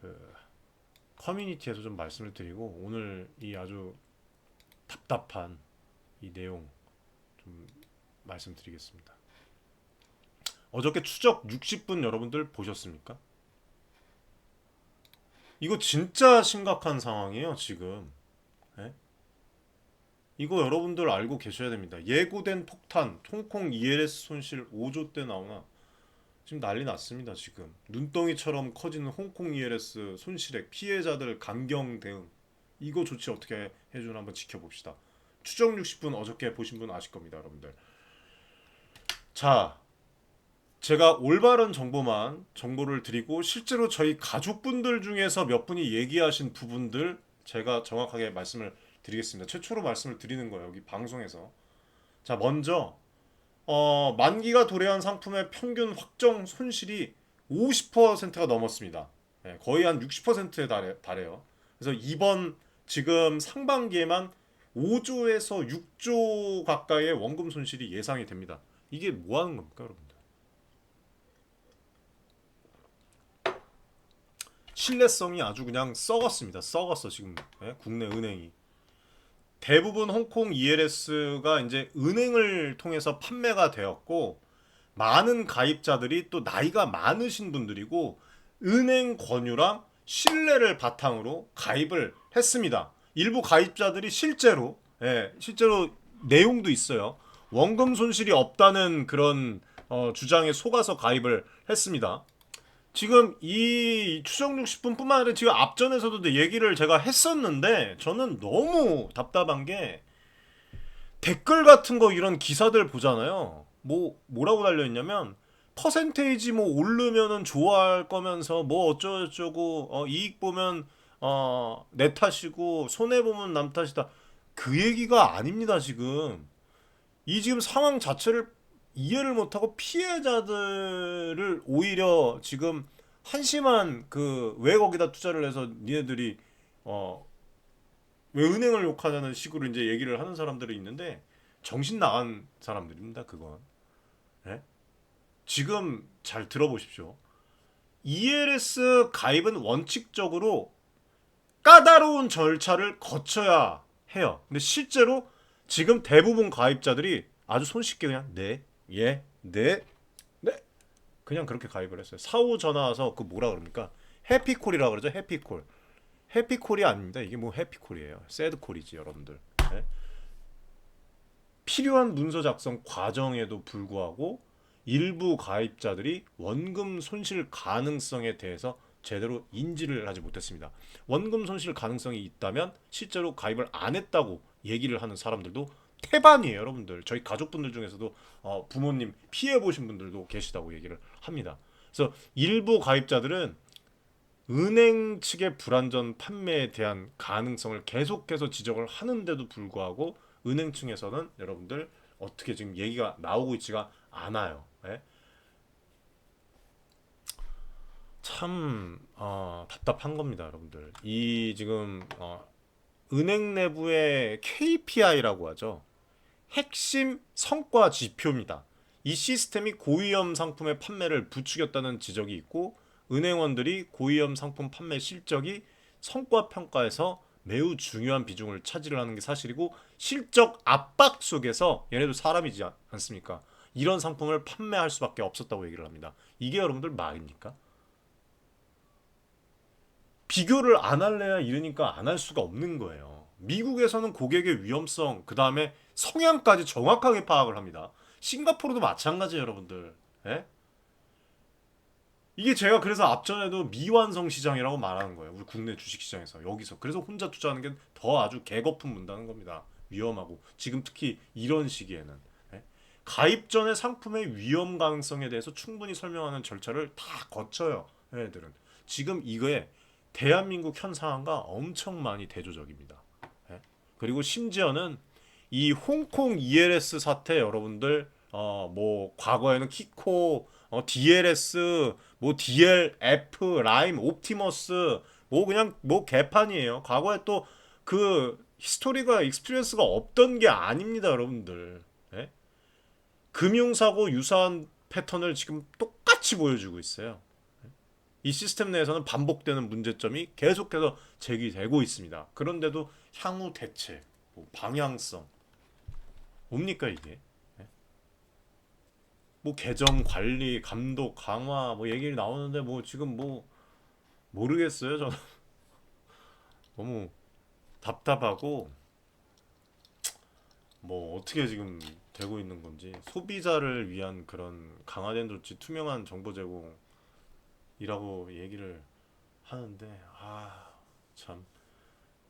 그 커뮤니티에서 좀 말씀을 드리고, 오늘 이 아주 답답한 이 내용 좀 말씀드리겠습니다. 어저께 추적 60분 여러분들 보셨습니까? 이거 진짜 심각한 상황이에요, 지금. 예? 이거 여러분들 알고 계셔야 됩니다. 예고된 폭탄, 홍콩 ELS 손실 5조 대 나오나 지금 난리 났습니다, 지금. 눈덩이처럼 커지는 홍콩 ELS 손실액, 피해자들 강경 대응. 이거 조치 어떻게 해주나 한번 지켜봅시다. 추적 60분 어저께 보신 분 아실 겁니다, 여러분들. 자, 제가 올바른 정보만 정보를 드리고, 실제로 저희 가족분들 중에서 몇 분이 얘기하신 부분들 제가 정확하게 말씀을 드리겠습니다. 최초로 말씀을 드리는 거예요, 여기 방송에서. 자, 먼저 만기가 도래한 상품의 평균 확정 손실이 50%가 넘었습니다. 예, 거의 한 60%에 달해요. 그래서 이번 지금 상반기에만 5조에서 6조 가까이의 원금 손실이 예상이 됩니다. 이게 뭐 하는 겁니까, 여러분들? 신뢰성이 아주 그냥 썩었습니다. 썩었어, 지금. 예? 국내 은행이. 대부분 홍콩 ELS가 이제 은행을 통해서 판매가 되었고, 많은 가입자들이 또 나이가 많으신 분들이고 은행 권유랑 신뢰를 바탕으로 가입을 했습니다. 일부 가입자들이 실제로 내용도 있어요. 원금 손실이 없다는 그런 주장에 속아서 가입을 했습니다. 지금 이 추정 60분뿐만 아니라 지금 앞전에서도 얘기를 제가 했었는데 저는 너무 답답한 게 댓글 같은 거 이런 기사들 보잖아요. 뭐라고 달려 있냐면 퍼센테이지 뭐 오르면은 좋아할 거면서 뭐 어쩌고저쩌고 이익 보면 내 탓이고 손해 보면 남 탓이다. 그 얘기가 아닙니다, 지금. 이 지금 상황 자체를 이해를 못하고 피해자들을 오히려 지금 한심한 그 왜 거기다 투자를 해서 니네들이 어 왜 은행을 욕하자는 식으로 이제 얘기를 하는 사람들이 있는데 정신 나간 사람들입니다. 그건. 예? 지금 잘 들어보십시오. ELS 가입은 원칙적으로 까다로운 절차를 거쳐야 해요. 근데 실제로 지금 대부분 가입자들이 아주 손쉽게 그냥 네, 예, 네, 네 그냥 그렇게 가입을 했어요. 사후 전화 와서 그 뭐라 그럽니까? 해피콜이라고 그러죠. 해피콜. 해피콜이 아닙니다. 이게 뭐 해피콜이에요. 새드콜이지 여러분들. 네? 필요한 문서 작성 과정에도 불구하고 일부 가입자들이 원금 손실 가능성에 대해서 제대로 인지를 하지 못했습니다. 원금 손실 가능성이 있다면 실제로 가입을 안 했다고 얘기를 하는 사람들도 태반이에요, 여러분들. 저희 가족분들 중에서도 부모님 피해 보신 분들도 계시다고 얘기를 합니다. 그래서 일부 가입자들은 은행 측의 불안전 판매에 대한 가능성을 계속해서 지적을 하는데도 불구하고 은행 측에서는 여러분들 어떻게 지금 얘기가 나오고 있지가 않아요. 예? 참 답답한 겁니다, 여러분들. 이 지금 은행 내부의 KPI라고 하죠. 핵심 성과 지표입니다. 이 시스템이 고위험 상품의 판매를 부추겼다는 지적이 있고 은행원들이 고위험 상품 판매 실적이 성과 평가에서 매우 중요한 비중을 차지하는 게 사실이고 실적 압박 속에서 얘네도 사람이지 않습니까? 이런 상품을 판매할 수밖에 없었다고 얘기를 합니다. 이게 여러분들 말입니까? 비교를 안 할래야 이러니까 안 할 수가 없는 거예요. 미국에서는 고객의 위험성, 그 다음에 성향까지 정확하게 파악을 합니다. 싱가포르도 마찬가지예요, 여러분들. 예? 이게 제가 그래서 앞전에도 미완성 시장이라고 말하는 거예요. 우리 국내 주식시장에서. 여기서. 그래서 혼자 투자하는 게 더 아주 개거품 문다는 겁니다. 위험하고. 지금 특히 이런 시기에는. 예? 가입 전에 상품의 위험 가능성에 대해서 충분히 설명하는 절차를 다 거쳐요. 얘네들은. 지금 이거에 대한민국 현 상황과 엄청 많이 대조적입니다. 예? 그리고 심지어는 이 홍콩 ELS 사태 여러분들 뭐 과거에는 키코 DLS 뭐 DLF 라임 옵티머스 뭐 그냥 뭐 개판이에요. 과거에 또 그 히스토리가 익스피리언스가 없던 게 아닙니다, 여러분들. 예? 금융사고 유사한 패턴을 지금 똑같이 보여주고 있어요. 이 시스템 내에서는 반복되는 문제점이 계속해서 제기되고 있습니다. 그런데도 향후 대책, 뭐 방향성, 뭡니까 이게? 뭐 계정 관리, 감독 강화 뭐 얘기를 나오는데 뭐 지금 뭐 모르겠어요. 저는 너무 답답하고 뭐 어떻게 지금 되고 있는 건지 소비자를 위한 그런 강화된 조치, 투명한 정보 제공이라고 얘기를 하는데 참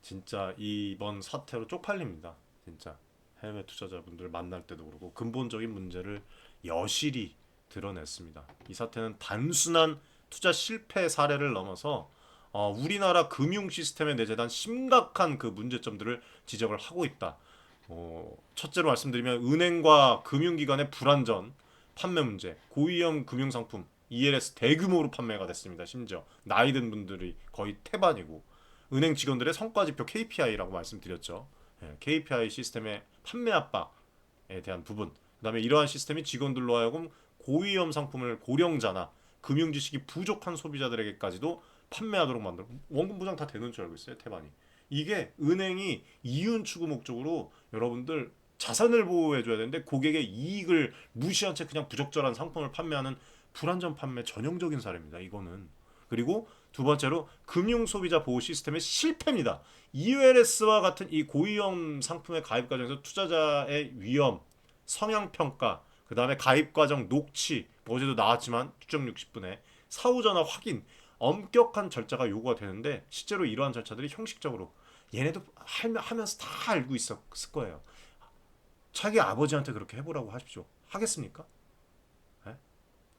진짜 이번 사태로 쪽팔립니다. 진짜 해외 투자자분들 만날 때도 그렇고 근본적인 문제를 여실히 드러냈습니다. 이 사태는 단순한 투자 실패 사례를 넘어서 우리나라 금융 시스템에 내재한 심각한 그 문제점들을 지적을 하고 있다. 첫째로 말씀드리면 은행과 금융기관의 불안전, 판매 문제, 고위험 금융상품 ELS 대규모로 판매가 됐습니다. 심지어 나이 든 분들이 거의 태반이고 은행 직원들의 성과지표 KPI라고 말씀드렸죠. KPI 시스템의 판매 압박에 대한 부분, 그다음에 이러한 시스템이 직원들로 하여금 고위험 상품을 고령자나 금융 지식이 부족한 소비자들에게까지도 판매하도록 만들고 원금 보장 다 되는 줄 알고 있어요. 태반이. 이게 은행이 이윤 추구 목적으로 여러분들 자산을 보호해줘야 되는데 고객의 이익을 무시한 채 그냥 부적절한 상품을 판매하는 불안전 판매 전형적인 사례입니다. 이거는. 그리고 두 번째로 금융 소비자 보호 시스템의 실패입니다. ELS와 같은 이 고위험 상품의 가입 과정에서 투자자의 위험, 성향 평가, 그 다음에 가입 과정 녹취, 어제도 나왔지만 추적 60분에 사후 전화 확인, 엄격한 절차가 요구가 되는데 실제로 이러한 절차들이 형식적으로 얘네도 하면서 다 알고 있었을 거예요. 자기 아버지한테 그렇게 해보라고 하십시오. 하겠습니까? 네,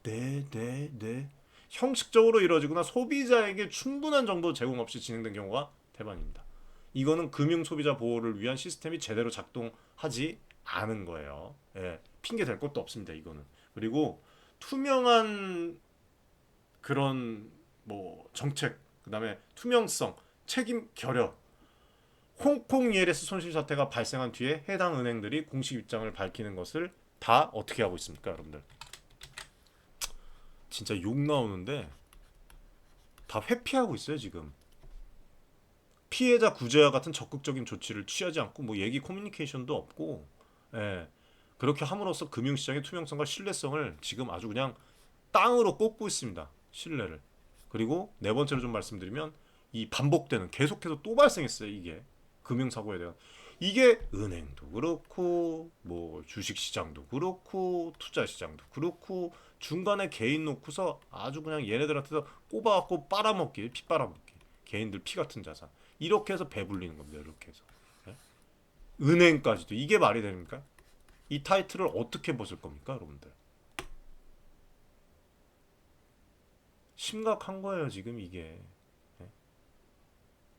네, 네. 네. 형식적으로 이루어지거나 소비자에게 충분한 정보 제공 없이 진행된 경우가 대반입니다. 이거는 금융 소비자 보호를 위한 시스템이 제대로 작동하지 않은 거예요. 예, 핑계 댈 것도 없습니다. 이거는. 그리고 투명한 그런 뭐 정책, 그다음에 투명성, 책임 결여. 홍콩 ELS 손실 사태가 발생한 뒤에 해당 은행들이 공식 입장을 밝히는 것을 다 어떻게 하고 있습니까, 여러분들? 진짜 욕 나오는데 다 회피하고 있어요, 지금. 피해자 구제와 같은 적극적인 조치를 취하지 않고 뭐 얘기 커뮤니케이션도 없고, 예. 그렇게 함으로써 금융시장의 투명성과 신뢰성을 지금 아주 그냥 땅으로 꽂고 있습니다. 신뢰를. 그리고 네 번째로 좀 말씀드리면 이 반복되는 계속해서 또 발생했어요. 이게 금융사고에 대한 이게 은행도 그렇고 뭐 주식시장도 그렇고 투자시장도 그렇고 중간에 개인 놓고서 아주 그냥 얘네들한테서 꼽아갖고 빨아먹기 피 빨아먹기 개인들 피 같은 자산 이렇게 해서 배불리는 겁니다. 이렇게 해서 예? 은행까지도 이게 말이 됩니까? 이 타이틀을 어떻게 벗을 겁니까, 여러분들? 심각한 거예요, 지금 이게. 예?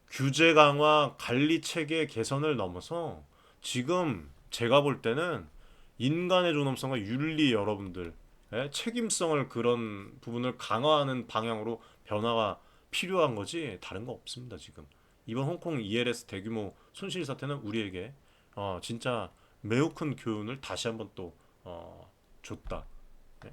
규제 강화, 관리 체계 개선을 넘어서 지금 제가 볼 때는 인간의 존엄성과 윤리 여러분들 책임성을 그런 부분을 강화하는 방향으로 변화가 필요한 거지 다른 거 없습니다 지금. 이번 홍콩 ELS 대규모 손실 사태는 우리에게 진짜 매우 큰 교훈을 다시 한번 또 줬다. 네?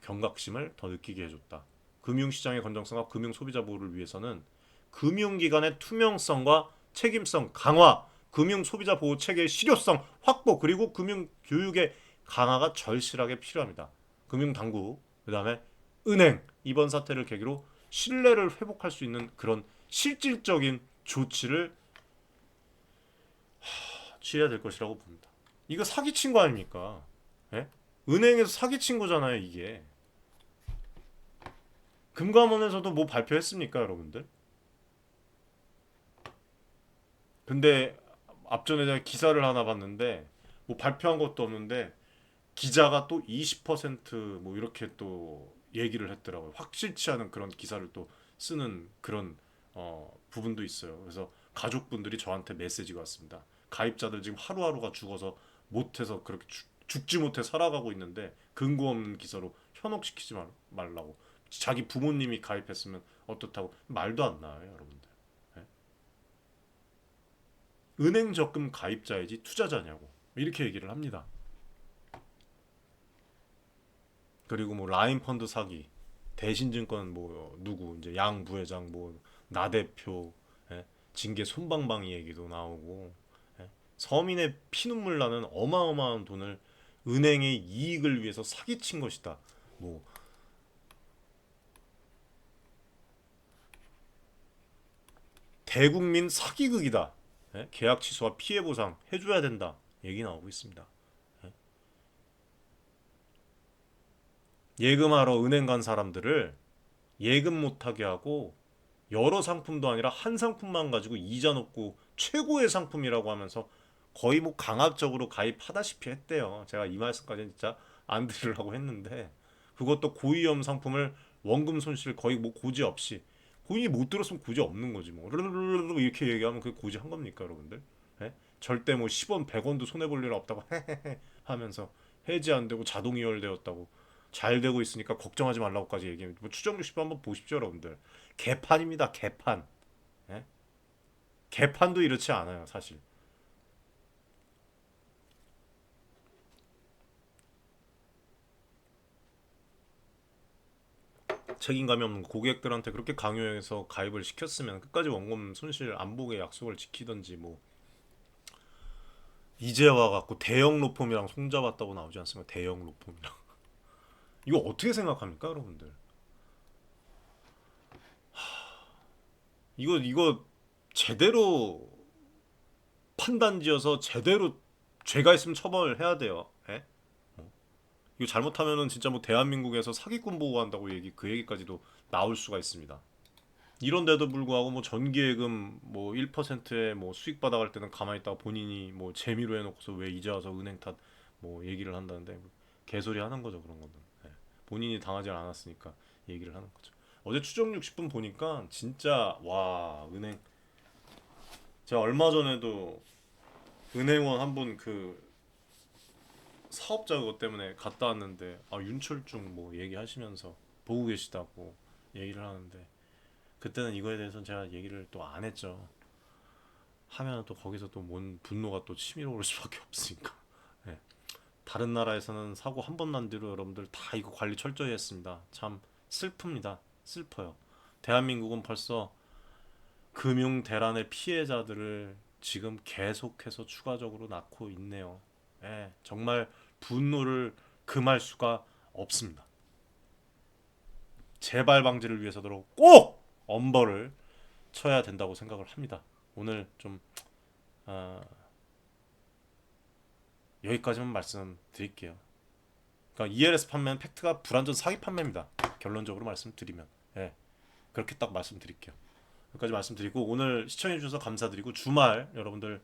경각심을 더 느끼게 해줬다. 금융시장의 건전성과 금융 소비자 보호를 위해서는 금융기관의 투명성과 책임성 강화, 금융 소비자 보호 체계의 실효성 확보, 그리고 금융 교육의 강화가 절실하게 필요합니다. 금융 당국, 그다음에 은행 이번 사태를 계기로 신뢰를 회복할 수 있는 그런 실질적인 조치를 취해야 될 것이라고 봅니다. 이거 사기친 거 아닙니까? 예? 은행에서 사기친 거잖아요, 이게. 금감원에서도 뭐 발표했습니까, 여러분들? 근데 앞전에 제가 기사를 하나 봤는데 뭐 발표한 것도 없는데 기자가 또 20%뭐 이렇게 또 얘기를 했더라고요. 확실치 않은 그런 기사를 또 쓰는 그런 부분도 있어요. 그래서 가족분들이 저한테 메시지가 왔습니다. 가입자들 지금 하루하루가 죽어서 못해서 그렇게 죽지 못해 살아가고 있는데 근거 없는 기사로 현혹시키지 말라고. 자기 부모님이 가입했으면 어떻다고 말도 안 나와요, 여러분들. 예? 은행 적금 가입자이지 투자자냐고 이렇게 얘기를 합니다. 그리고 뭐 라인 펀드 사기, 대신증권 뭐 누구 이제 양 부회장 뭐 나 대표 징계 솜방망이 얘기도 나오고 서민의 피눈물 나는 어마어마한 돈을 은행의 이익을 위해서 사기친 것이다. 뭐 대국민 사기극이다. 계약 취소와 피해 보상 해줘야 된다. 얘기 나오고 있습니다. 예금하러 은행 간 사람들을 예금 못하게 하고 여러 상품도 아니라 한 상품만 가지고 이자 넣고 최고의 상품이라고 하면서 거의 뭐 강압적으로 가입하다시피 했대요. 제가 이 말씀까지는 진짜 안 드리려고 했는데 그것도 고위험 상품을 원금 손실 거의 뭐 고지 없이 고인이 못 들었으면 고지 없는 거지 뭐 이렇게 얘기하면 그게 고지 한 겁니까 여러분들? 예? 절대 뭐 10원 100원도 손해볼 일 없다고 헤헤헤 하면서 해지 안 되고 자동 이월되었다고 잘 되고 있으니까 걱정하지 말라고까지 얘기해요. 뭐 추정 60분 한번 보십시오 여러분들. 개판입니다 개판. 예? 개판도 이렇지 않아요 사실. 책임감이 없는 고객들한테 그렇게 강요해서 가입을 시켰으면 끝까지 원금 손실 안 보게 약속을 지키던지 뭐 이제 와갖고 대형 로펌이랑 손잡았다고 나오지 않습니까? 대형 로펌이랑 이거 어떻게 생각합니까 여러분들? 이거 제대로 판단지어서 제대로 죄가 있으면 처벌해야 돼요. 예? 이거 잘못하면은 진짜 뭐 대한민국에서 사기꾼 보호한다고 그 얘기까지도 나올 수가 있습니다. 이런데도 불구하고 뭐 전기예금 뭐 1%에 뭐 수익 받아갈 때는 가만히 있다가 본인이 뭐 재미로 해놓고서 왜 이제 와서 은행 탓 뭐 얘기를 한다는데 개소리 하는 거죠 그런 거는. 예. 본인이 당하지 않았으니까 얘기를 하는 거죠. 어제 추정 60분 보니까 진짜 와 은행 제가 얼마 전에도 은행원 한 분 그 사업자 그것 때문에 갔다 왔는데 아 윤철중 뭐 얘기하시면서 보고 계시다고 얘기를 하는데 그때는 이거에 대해서는 제가 얘기를 또 안 했죠. 하면 또 거기서 또 뭔 분노가 또 치밀어 오를 수밖에 없으니까. 예. 다른 나라에서는 사고 한 번 난 뒤로 여러분들 다 이거 관리 철저히 했습니다. 참 슬픕니다. 슬퍼요. 대한민국은 벌써 금융 대란의 피해자들을 지금 계속해서 추가적으로 낳고 있네요. 예, 정말 분노를 금할 수가 없습니다. 재발 방지를 위해서도 꼭 엄벌을 쳐야 된다고 생각을 합니다. 오늘 좀 여기까지만 말씀드릴게요. 그러니까 ELS 판매는 팩트가 불안전 사기 판매입니다. 결론적으로 말씀드리면 예, 그렇게 딱 말씀드릴게요. 여기까지 말씀드리고 오늘 시청해 주셔서 감사드리고 주말 여러분들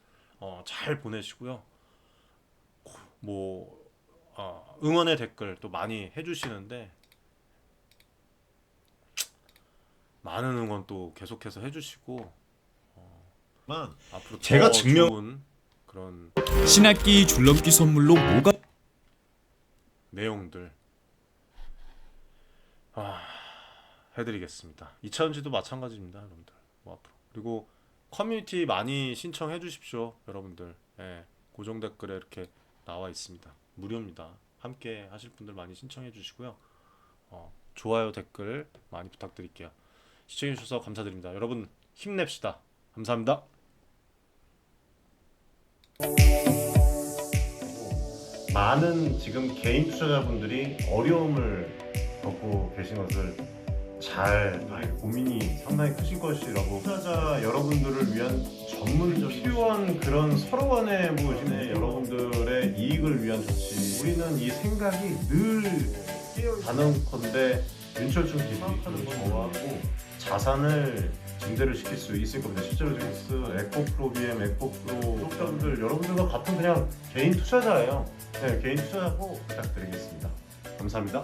잘 보내시고요. 뭐 응원의 댓글 또 많이 해주시는데 많은 응원 또 계속해서 해주시고 앞으로 제가 더 증명 좋은 그런 신학기 줄넘기 선물로 뭐가 내용들 해드리겠습니다. 2차전지도 마찬가지입니다, 여러분들. 뭐 앞으로 그리고 커뮤니티 많이 신청해 주십시오, 여러분들. 예, 고정 댓글에 이렇게 나와 있습니다. 무료입니다. 함께 하실 분들 많이 신청해 주시고요. 좋아요 댓글 많이 부탁드릴게요. 시청해 주셔서 감사드립니다. 여러분 힘냅시다. 감사합니다. 많은 지금 개인 투자자분들이 어려움을 겪고 계신 것을 잘 고민이 상당히 크신 것이라고 투자자 여러분들을 위한 전문적인 필요한 그런 서로 간의 여러분들의 이익을 위한 조치 우리는 이 생각이 늘 단언컨대 윤철중 기술하는 저하고 자산을 증대를 시킬 수 있을 겁니다. 실제로 지금 에코프로 BM, 에코프로 구독자분들 여러분들과 같은 그냥 개인 투자자예요. 네, 개인 투자자고 부탁드리겠습니다. 감사합니다.